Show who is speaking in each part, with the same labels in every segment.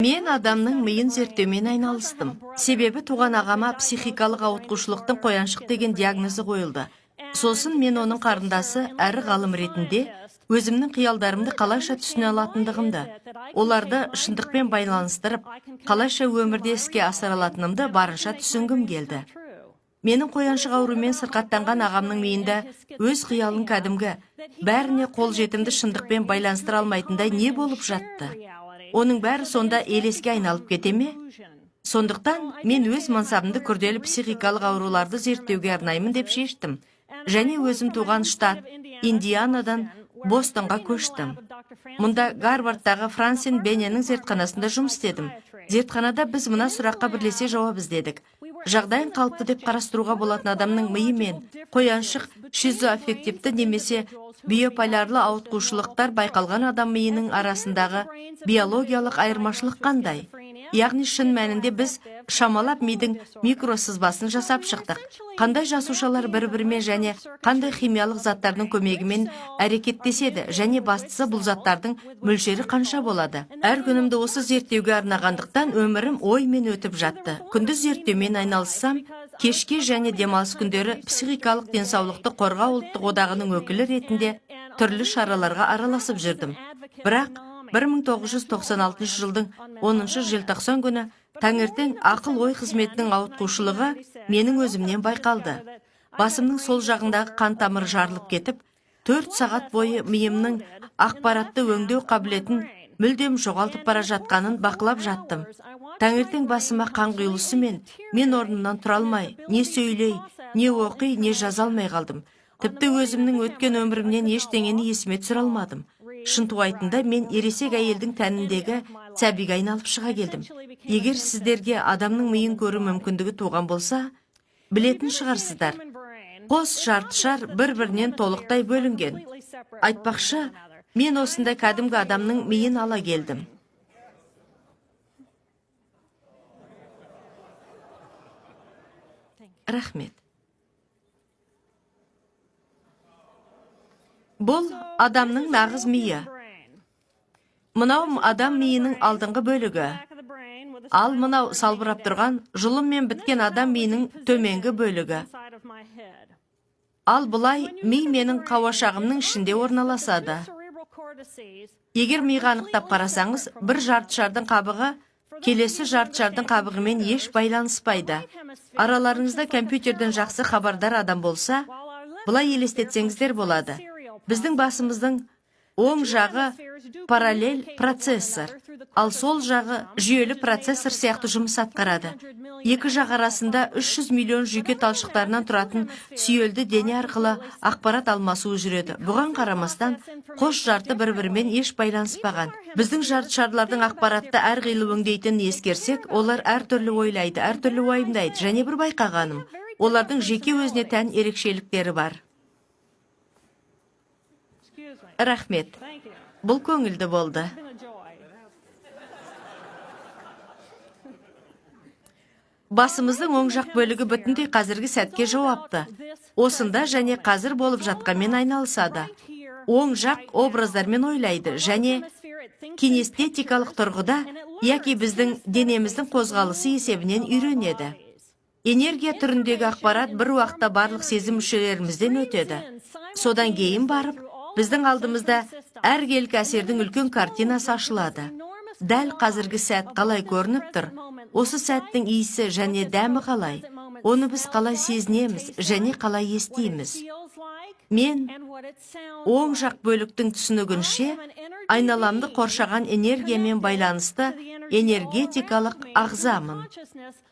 Speaker 1: Мен адамның миын зерттеумен айналыстым. Себебі туған ағама психикалық ауытқушылықтың қояншық деген диагнозы қойылды. Сосын мен оның қарындасы әрі ғалым ретінде өзімнің қиялдарымды қалайша түсіне алатындығымды, оларды шындықпен байланыстырып, қалайша өмірде іске асыра алатынымды барынша түсінгім келді. Менің қояншық аурумен сырқаттанған ағамның миында өз қиялын кәдімгі, бәріне қол жетімді шындықпен байланыстыра алмайтындай не болып жатты? Оның бәрі сонда елеске айналып кете ме? Сондықтан мен өз мансабымды күрделі психикалық ауруларды зерттеуге арнаймын деп шештім. Және өзім туған штат Индианадан Бостонға көштім. Мұнда Гарвардтағы Франсин Бенненің зертханасында жұмыс істедім. Зертханада біз мына сұраққа бірлесе жауап іздедік. Жағдайын қалыпты деп қарастыруға болатын адамның миы мен қояншық шизоаффективті немесе биополярлы ауытқушылықтар байқалған адам миының арасындағы биологиялық айырмашылық қандай? Яғни шын мәнінде біз шамалап мидың микросызбасын жасап шықтық. Қандай жасушалар бір-бірімен және қандай химиялық заттардың көмегімен әрекеттеседі және бастысы бұл заттардың мөлшері қанша болады? Әр күнімді осы зерттеуге арнағандықтан өмірім оймен өтіп жатты. Күндіз зерттеумен айналыссам, кешке және демалыс күндері психикалық денсаулықты қорғау ұлттық одағының өкілі ретінде түрлі шараларға араласып жүрдім. Бірақ 1996 жылдың 10 желтоқсан күні таңертең ақыл-ой қызметінің ауытқушылығы менің өзімнен байқалды. Басымның сол жағындағы қан тамыры жарылып кетіп, 4 сағат бойы миымның ақпаратты өңдеу қабілетін мүлдем жоғалтып бара жатқанын бақылап жаттым. Таңертең басыма қан құйылысымен мен орнымнан тұра алмай, не сөйлей, не оқи, не жаза алмай қалдым. Тіпті өзімнің өткен өмірімнен ештеңені есіме түсіре алмадым. Шынтуайтында мен ересек әйелдің тәніндегі сәбиге айналып шыға келдім. Егер сіздерге адамның миын көру мүмкіндігі туған болса, білетін шығарсыздар. Қос жартышар бір-бірінен толықтай бөлінген. Айтпақшы, мен осында кәдімгі адамның миын ала келдім. Рахмет. Бұл адамның нағыз миы. Мынау адам миының алдыңғы бөлігі. Ал мынау салбырап тұрған жұлынмен біткен адам миының төменгі бөлігі. Ал бұлай ми менің қауашағымның ішінде орналасады. Егер миға анықтап қарасаңыз, бір жартышардың қабығы келесі жартышардың қабығымен еш байланыспайды. Араларыңызда компьютерден жақсы хабардар адам болса, бұлай елестетсеңіздер болады. Біздің басымыздың оң жағы параллель процессор, ал сол жағы жүйелі процессор сияқты жұмыс атқарады. Екі жақ арасында 300 миллион жүйке талшықтарынан тұратын сүйелді дене арқылы ақпарат алмасуы жүреді. Бұған қарамастан, қос жарты бір-бірімен еш байланыспаған. Біздің жартышарлардың ақпаратты әрқилы өңдейтінін ескерсек, олар әртүрлі ойлайды, әртүрлі уайымдайды. Және бір байқағаным, олардың жеке өзіне тән ерекшеліктері бар. Рахмет. Бұл көңілді болды. Басымыздың оң жақ бөлігі бүтіндей қазіргі сәтке жауапты. Осында және қазір болып жатқанмен айналысады. Оң жақ образдармен ойлайды және кинестетикалық тұрғыда, яки біздің денеміздің қозғалысы есебінен үйренеді. Энергия түріндегі ақпарат бір уақытта барлық сезім мүшелерімізден өтеді. Содан кейін барып, біздің алдымызда әркелкі әсердің үлкен картинасы ашылады. Дәл қазіргі сәт қалай көрініп тұр, осы сәттің иісі және дәмі қалай, оны біз қалай сезінеміз және қалай естиміз. Мен оң жақ бөліктің түсінігінше айналамды қоршаған энергиямен байланысты энергетикалық ағзамын.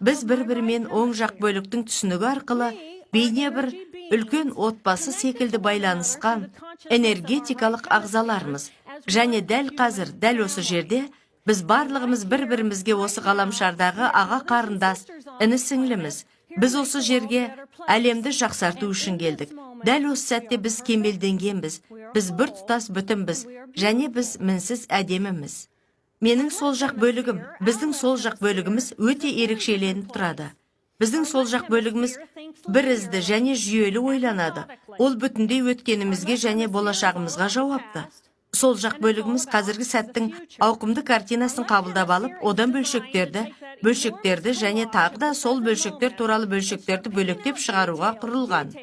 Speaker 1: Біз бір-бірімен оң жақ бөліктің түсінігі арқылы бейне бір үлкен отбасы секілді байланысқан энергетикалық ағзалармыз. Және дәл қазір, дәл осы жерде, біз барлығымыз бір-бірімізге осы ғаламшардағы аға қарындас, іні сіңліміз. Біз осы жерге әлемді жақсарту үшін келдік. Дәл осы сәтте біз кемелденгенбіз. Біз бір тұтас бүтінбіз, және біз мінсіз әдеміміз. Менің сол жақ бөлігім, біздің сол жақ бөлігіміз өте ерекшеленіп тұрады. Біздің сол жақ бөлігіміз бір ізді және жүйелі ойланады. Ол бүтіндей өткенімізге және болашағымызға жауапты. Сол жақ бөлігіміз қазіргі сәттің ауқымды картинасын қабылдап алып, одан бөлшектерді және тағы да сол бөлшектер туралы бөлшектерді бөлектеп шығаруға құрылған.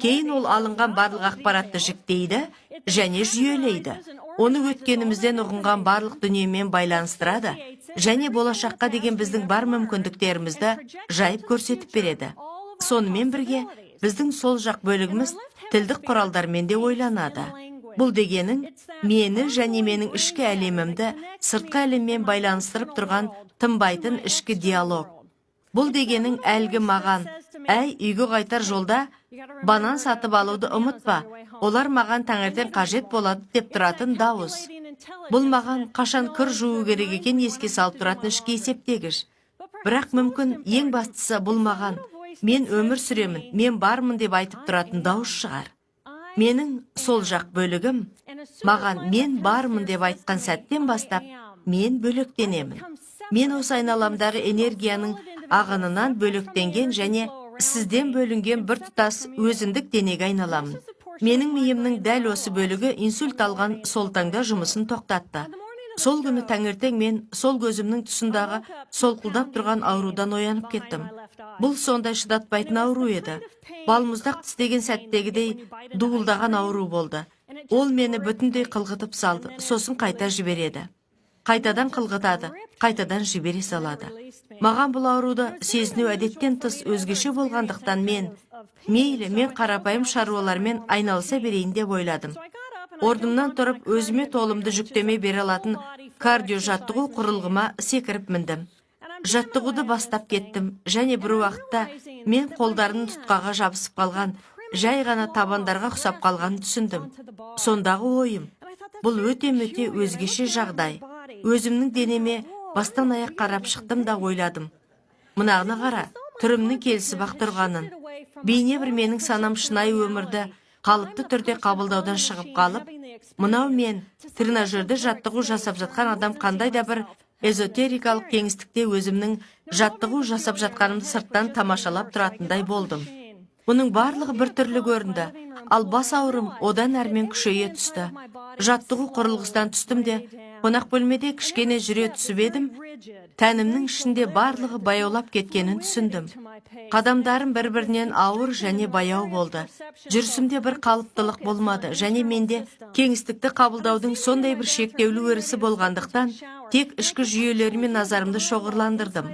Speaker 1: Кейін ол алынған барлық ақпаратты жіктейді және жүйелейді. Оны өткенімізден ұғынған барлық дүниемен байланыстырады және болашаққа деген біздің бар мүмкіндіктерімізді жайып көрсетіп береді. Сонымен бірге, біздің сол жақ бөлігіміз тілдік құралдармен де ойланады. Бұл дегенің, мені және менің ішкі әлемімді сыртқы әлеммен байланыстырып тұрған тынбайтын ішкі диалог. Бұл дегенің әлгі маған, әй, үйге қайтар жолда банан сатып алуды ұмытпа, олар маған таңертең қажет болады деп тұратын дауыс. Бұл маған қашан кір жуу керек екен еске салып тұратын ішкі есептегіш. Бірақ мүмкін ең бастысы бұл маған, мен өмір сүремін, мен бармын деп айтып тұратын дауыс шығар. Менің сол жақ бөлігім маған мен бармын деп айтқан сәттен бастап, мен бөлектенемін. Мен осы айналамдағы энергияның ағынынан бөлектенген және сізден бөлінген бір тұтас өзіндік денеге айналамын. Менің миымның дәл осы бөлігі инсульт алған сол таңда жұмысын тоқтатты. Сол күні таңертең мен сол көзімнің тұсындағы солқылдап тұрған аурудан оянып кеттім. Бұл сондай шыдатпайтын ауру еді. Балмұздақ тістеген сәттегідей дуылдаған ауру болды. Ол мені бүтіндей қылғытып салды, сосын қайта жібереді. Қайтадан қылғытады, қайтадан жібере салады. Маған бұл ауруды сезіну әдеттен тыс өзгеше болғандықтан мейлі мен қарапайым шаруалармен айналыса берейін деп ойладым. Орнымнан тұрып, өзіме толымды жүктеме бере алатын кардио жаттығу құрылғыма секіріп міндім. Жаттығуды бастап кеттім, және бір уақытта мен қолдарының тұтқаға жабысып қалған, жай ғана табандарға құсап қалғанын түсіндім. Сондағы ойым, бұл өте-мөте өзгеше жағдай. Өзімнің денеме бастан аяқ қарап шықтым да ойладым. Мынағына қара, түрімнің келісіп ақ тұрғанын. Бейне бір менің санам шынайы өмірді қалыпты түрде қабылдаудан шығып қалып, мынау мен тренажерде жаттығу жасап жатқан адам қандай да бір эзотерикалық кеңістікте өзімнің жаттығу жасап жатқанымды сырттан тамашалап тұратындай болдым. Бұның барлығы бір түрлі көрінді, ал бас ауырым одан әрмен күшейе түсті. Жаттығу құрылғысынан түстім де, қонақ бөлмеде кішкене жүре түсіп едім, тәнімнің ішінде барлығы баяулап кеткенін түсіндім. Қадамдарым бір-бірінен ауыр және баяу болды. Жүрісімде бір қалыптылық болмады және менде кеңістікті қабылдаудың сондай бір шектеулі өрісі болғандықтан, тек ішкі жүйелеріме назарымды шоғырландырдым.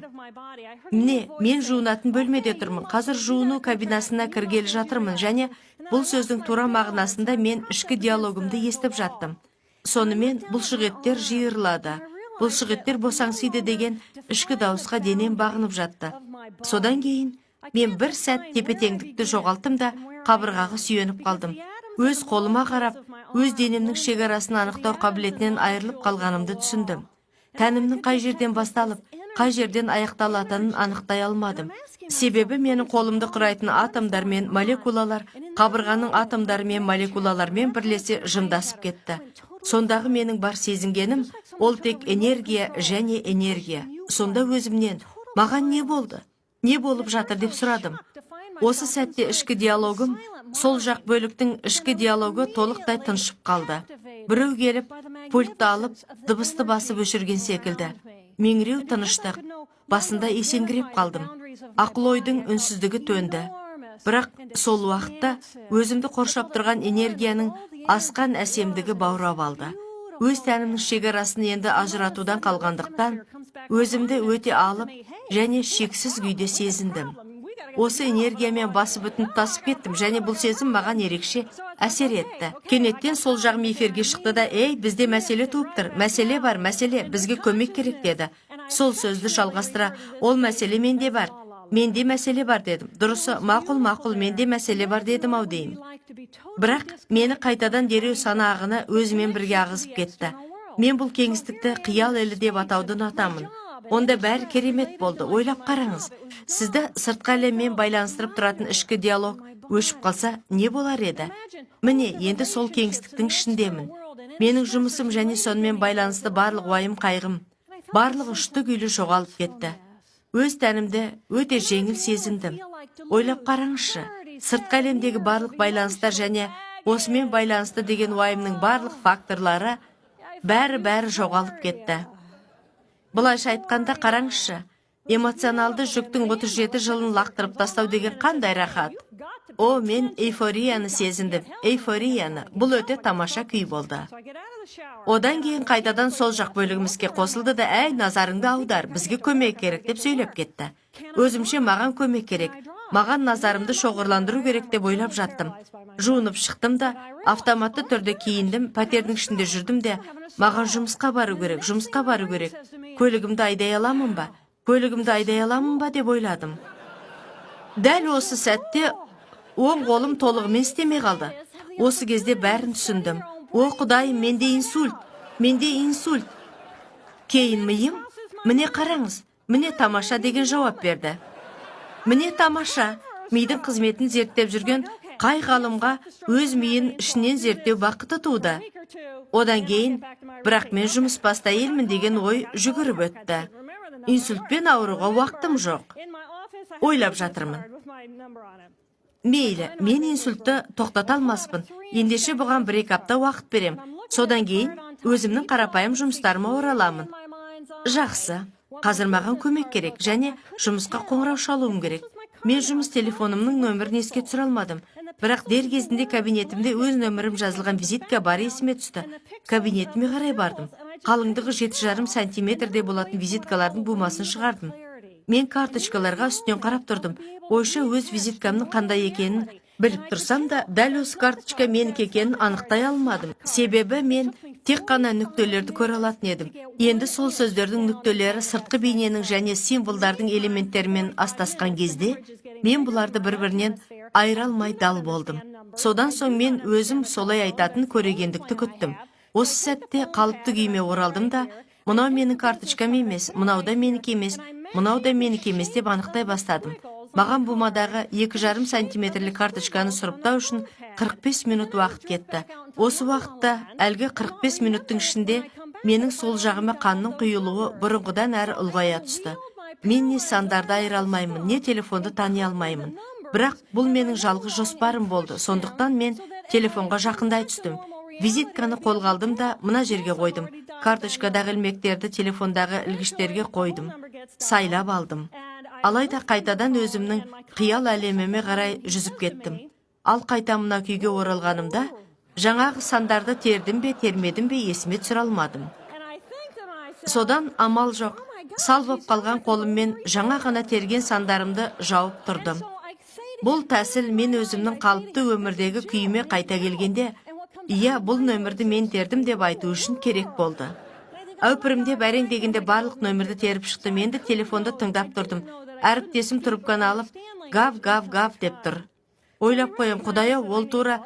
Speaker 1: Міне, мен жуынатын бөлмеде тұрмын. Қазір жуыну кабинасына кіргелі жатырмын және бұл сөздің тура мағынасында мен ішкі диалогымды естіп жаттым. Сонымен бұлшықеттер жиырылады. Бұлшықеттер босаңсиды деген ішкі дауысқа денем бағынып жатты. Содан кейін мен бір сәт тепе-теңдікті жоғалттым да қабырғаға сүйеніп қалдым. Өз қолыма қарап, өз денемнің шекарасын анықтау қабілетінен айырылып қалғанымды түсіндім. Тәнімнің қай жерден басталып, қай жерден аяқталатынын анықтай алмадым. Себебі менің қолымды құрайтын атомдар мен молекулалар қабырғаның атомдары мен молекулалармен бірлесе жымдасып кетті. Сондағы менің бар сезінгенім, ол тек энергия және энергия. Сонда өзімнен, маған не болды? Не болып жатыр деп сұрадым. Осы сәтте ішкі диалогым, сол жақ бөліктің ішкі диалогы толықтай тыншып қалды. Біреу келіп, пультты алып, дыбысты басып өшірген секілді. Меңіреу тыныштық, басында есеңгіреп қалдым. Ақыл-ойдың үнсіздігі төнді. Бірақ сол уақытта өзімді қоршап тұрған энергияның асқан әсемдігі баурап алды. Өз тәнімнің шекарасын енді ажыратудан қалғандықтан, өзімді өте алып және шексіз күйде сезіндім. Осы энергиямен басы бүтін тасып кеттім және бұл сезім маған ерекше әсер етті. Кенеттен сол жағым эфирге шықты да, ей, бізде мәселе туып тұр, мәселе бар, мәселе, бізге көмек керек деді. Сол сөзді жалғастыра, ол мәселе менде бар. Менде мәселе бар дедім. Дұрысы, мақұл, менде мәселе бар дедім ау деймін. Бірақ мені қайтадан дереу сана ағыны өзімен бірге ағызып кетті. Мен бұл кеңістікті қиял елі деп атауды ұнатамын. Онда бәрі керемет болды. Ойлап қараңыз. Сізді сыртқы әлеммен байланыстырып тұратын ішкі диалог өшіп қалса, не болар еді? Міне, енді сол кеңістіктің ішіндемін. Менің жұмысым және сонымен байланысты барлық уайым қайғым, барлық ұшты күйлі жоғалып кетті. Өз тәнімді өте жеңіл сезіндім. Ойлап қараңызшы, сыртқы әлемдегі барлық байланыстар және Осымен байланысты деген уайымның барлық факторлары бәрі жоғалып кетті. Бұлайша айтқанда қараңызшы, эмоционалды жүктің 37 жылын лақтырып тастау деген қандай рахат. Мен эйфорияны сезіндім. Эйфорияны. Бұл өте тамаша күй болды. Одан кейін қайтадан сол жақ бөлігімізге қосылды да, назарыңды аудар, бізге көмек керек деп сөйлеп кетті. Өзімше маған көмек керек. Маған назарымды шоғырландыру керек деп ойлап жаттым. Жуынып шықтым да, автоматты түрде киіндім, пәтердің ішінде жүрдім де, маған жұмысқа бару керек. Көлігімді айдай аламын ба деп ойладым. Дәл осы сәтте оң қолым толығымен істемей қалды. Осы кезде бәрін түсіндім. Құдайым, менде инсульт. Кейін миым, міне қараңыз, міне тамаша деген жауап берді. Міне тамаша, мидың қызметін зерттеп жүрген қай ғалымға өз миын ішінен зерттеу бақыты туды. Одан кейін, бірақ мен жұмыс бастайылмын деген ой жүгіріп өтті. Инсультпен ауруға уақытым жоқ. Ойлап жатырмын. Мейлі, мен инсультты тоқтата алмаспын. Ендеше бұған 1-2 апта уақыт берем. Содан кейін өзімнің қарапайым жұмыстарыма ораламын. Жақсы. Қазір маған көмек керек және жұмысқа қоңырау шалуым керек. Мен жұмыс телефонымның нөмірін еске түсіре алмадым. Бірақ дер кезінде кабинетімде өз нөмірім жазылған визитка бар есіме түсті. Кабинетіме қарай бардым. Қалыңдығы 7,5 сантиметрде болатын визиткалардың бумасын шығардым. Мен карточкаларға үстінен қарап тұрдым. Ойша өз визиткамның қандай екенін біліп тұрсам да, дәл осы карточка менікі екенін анықтай алмадым. Себебі мен тек қана нүктелерді көре алатын едім. Енді сол сөздердің нүктелері сыртқы бейненің және символдардың элементтерімен астасқан кезде, мен бұларды бір-бірінен айыра алмай дал болдым. Содан соң мен өзім солай айтатын көрегендікті күттім. Осы сәтте қалыпты күйіме оралдым да, мынау менің карточкам емес, мынау да менікі емес деп анықтай бастадым. Маған бумадағы 2,5 сантиметрлік карточканы сұрыптау үшін 45 минут уақыт кетті. Осы уақытта әлгі 45 минуттың ішінде менің сол жағыма қанның құйылуы бұрынғыдан әрі ұлғая түсті. Мен не сандарды айыра алмаймын, не телефонды тани алмаймын. Бірақ бұл менің жалғыз жоспарым болды. Сондықтан мен телефонға жақындай түстім. Визитканы қолға алдым да мына жерге қойдым. Карточкадағы ілмектерді телефондағы ілгіштерге қойдым. Сайлап алдым. Алайда қайтадан өзімнің қиял әлеміме қарай жүзіп кеттім. Ал қайта мына күйге оралғанымда, жаңағы сандарды тердім бе, термедім бе есіме түсіре алмадым. Содан амал жоқ. Сал боп қалған қолыммен жаңа ғана терген сандарымды жауып тұрдым. Бұл тәсіл мен өзімнің қалыпты өмірдегі күйіме қайта келгенде, бұл нөмірді мен тердім деп айту үшін керек болды. Әупірімде бәрең дегенде барлық нөмірді теріп шықтым. Енді телефонды тыңдап тұрдым. Әріптесім трубканы алып, гав деп тұр. Ойлап қоям, Құдай-ау, ол тура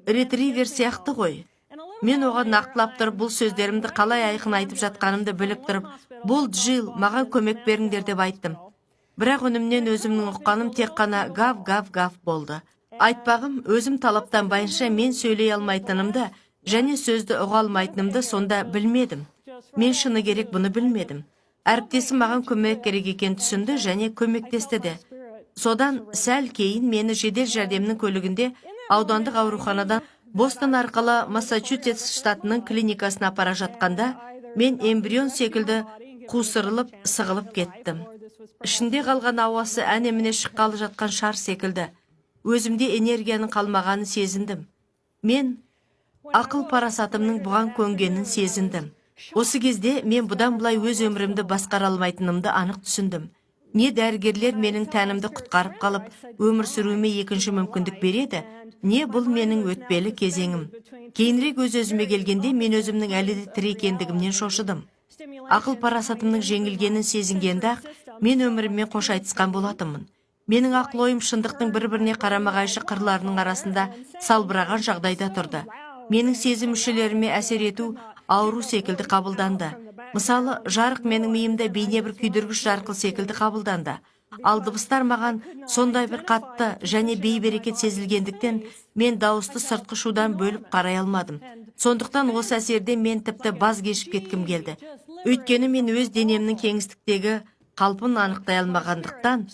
Speaker 1: ретривер сияқты ғой. Мен оған нақтылап тұрып, бұл сөздерімді қалай айқын айтып жатқанымды біліп тұрып, бұл Джил, маған көмек беріңдер деп айттым. Бірақ үнімнен өзімнің ұққаным тек қана гав болды. Айтпағым, өзім талаптанбайынша мен сөйлей алмайтынымды және сөзді ұға алмайтынымды сонда білмедім. Мен шыны керек бұны білмедім. Әріптесім маған көмек керек екен түсінді және көмектесті де. Содан сәл кейін мені жедел жәрдемнің көлігінде аудандық ауруханадан Бостон арқылы Массачусетс штатының клиникасына апара жатқанда, мен эмбрион секілді қусырылып, сығылып кеттім. Ішінде қалған ауасы әне-міне шыққалы жатқан шар секілді. Өзімде энергияның қалмағанын сезіндім. Мен ақыл парасатымның бұған көнгенін сезіндім. Осы кезде мен бұдан бұлай өз өмірімді басқара алмайтынымды анық түсіндім. Не дәрігерлер менің тәнімді құтқарып қалып, өмір сүруіме екінші мүмкіндік береді, не бұл менің өтпелі кезеңім. Кейінірек өз-өзіме келгенде мен өзімнің әлі де тірі екендігімнен шошыдым. Ақыл парасатымның жеңілгенін сезінгенде-ақ мен өміріммен қош айтысқан болатынмын. Менің ақыл ойым шындықтың бір-біріне қарама-қайшы қырларының арасында салбыраған жағдайда тұрды. Менің сезім мүшелеріме әсер ету ауру секілді қабылданды. Мысалы, жарық менің миымда бейне бір күйдіргіш жарқыл секілді қабылданды. Ал дыбыстар маған сондай бір қатты және бейберекет сезілгендіктен мен дауысты сыртқы шудан бөліп қарай алмадым. Сондықтан осы әсерде мен тіпті баз кешіп кеткім келді. Өйткені мен өз денемнің кеңістіктегі қалпын анықтай алмағандықтан,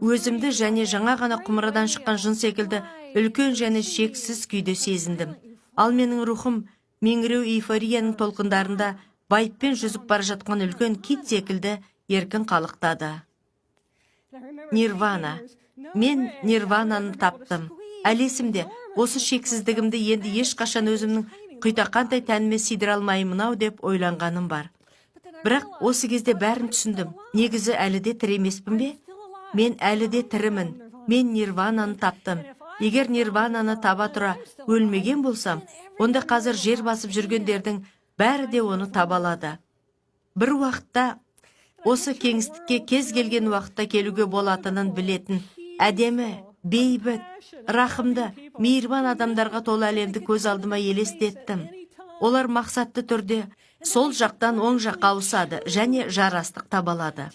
Speaker 1: өзімді және жаңа ғана құмырадан шыққан жын секілді үлкен және шексіз күйді сезіндім. Ал менің рухым меңіреу эйфорияның толқындарында байыппен жүзіп бара жатқан үлкен кит секілді еркін қалықтады. Нирвана. Мен нирвананы таптым. Әлі есімде, осы шексіздігімді енді ешқашан өзімнің құйтақандай тәніме сидіре алмаймын-ау деп ойланғаным бар. Бірақ осы кезде бәрін түсіндім. Негізі әлі де тірі емеспін бе? Мен әлі де тірімін. Мен нирвананы таптым. Егер нирвананы таба тұра өлмеген болсам, онда қазір жер басып жүргендердің бәрі де оны таба алады. Бір уақытта осы кеңістікке кез келген уақытта келуге болатынын білетін әдемі, бейбіт, рахымды, мейірбан адамдарға толы әлемді көз алдыма елестеттім. Олар мақсатты түрде сол жақтан оң жаққа ауысады және жарастық табалады.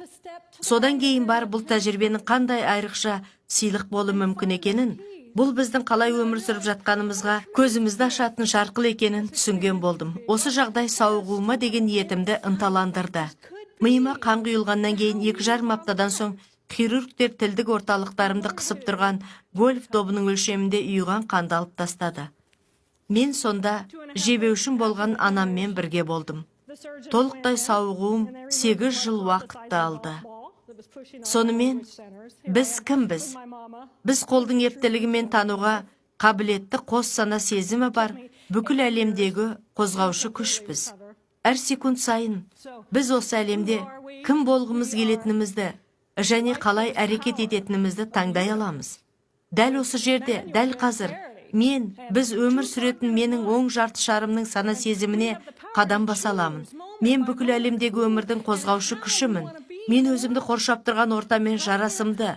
Speaker 1: Содан кейін бар бұл тәжірибенің қандай айрықша сыйлық болу мүмкін екенін, бұл біздің қалай өмір сүріп жатқанымызға көзімізді ашатын шарқыл екенін түсінген болдым. Осы жағдай сауығуыма деген ниетімді ынталандырды. Миыма қан құйылғаннан кейін 2,5 аптадан соң хирургтер тілдік орталықтарымды қысып тұрған гольф добының өлшемінде ұйыған қанды алып тастады. Мен сонда жебеушім болған анаммен бірге болдым. Толықтай сауығуым 8 жыл уақытты алды. Сонымен, біз кімбіз? Біз қолдың ептілігімен тануға қабілетті қос сана сезімі бар бүкіл әлемдегі қозғаушы күшпіз. Әр секунд сайын біз осы әлемде кім болғымыз келетінімізді және қалай әрекет ететінімізді таңдай аламыз. Дәл осы жерде, дәл қазір, біз өмір сүретін менің оң жарты шарымның сана сезіміне қадам баса аламын. Мен бүкіл әлемдегі өмірдің қозғаушы күшімін. Мен өзімді қоршап тұрған ортамен жарасымды,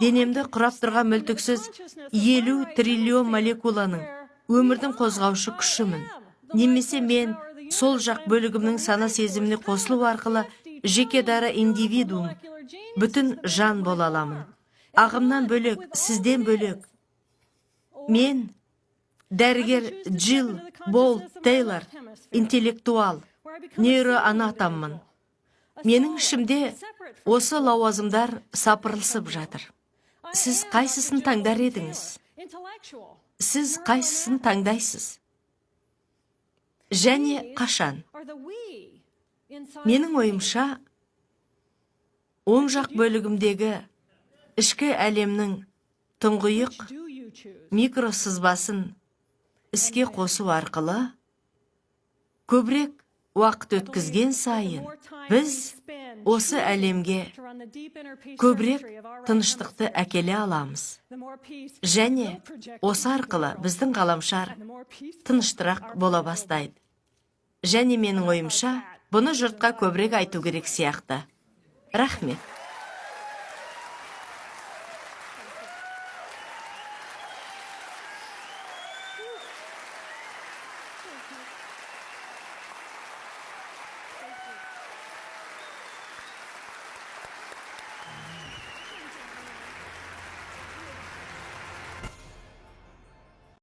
Speaker 1: денемді құрап тұрған мүлтіксіз 50 триллион молекуланың өмірдің қозғаушы күшімін. Немесе мен сол жақ бөлігімнің сана сезіміне қосылу арқылы жеке дара индивидуум, бүтін жан бола аламын. Ағымнан бөлек, сізден бөлек. Мен дәрігер Джилл Болт Тейлор, интеллектуал, нейроанатоммын. Менің ішімде осы лауазымдар сапырылысып жатыр. Сіз қайсысын таңдар едіңіз? Сіз қайсысын таңдайсыз? Және қашан? Менің ойымша, оң жақ бөлігімдегі ішкі әлемнің тұңғиық микросызбасын іске қосу арқылы көбірек уақыт өткізген сайын біз осы әлемге көбірек тыныштықты әкеле аламыз. Және осы арқылы біздің ғаламшар тыныштырақ бола бастайды. Және менің ойымша, бұны жұртқа көбірек айту керек сияқты. Рахмет.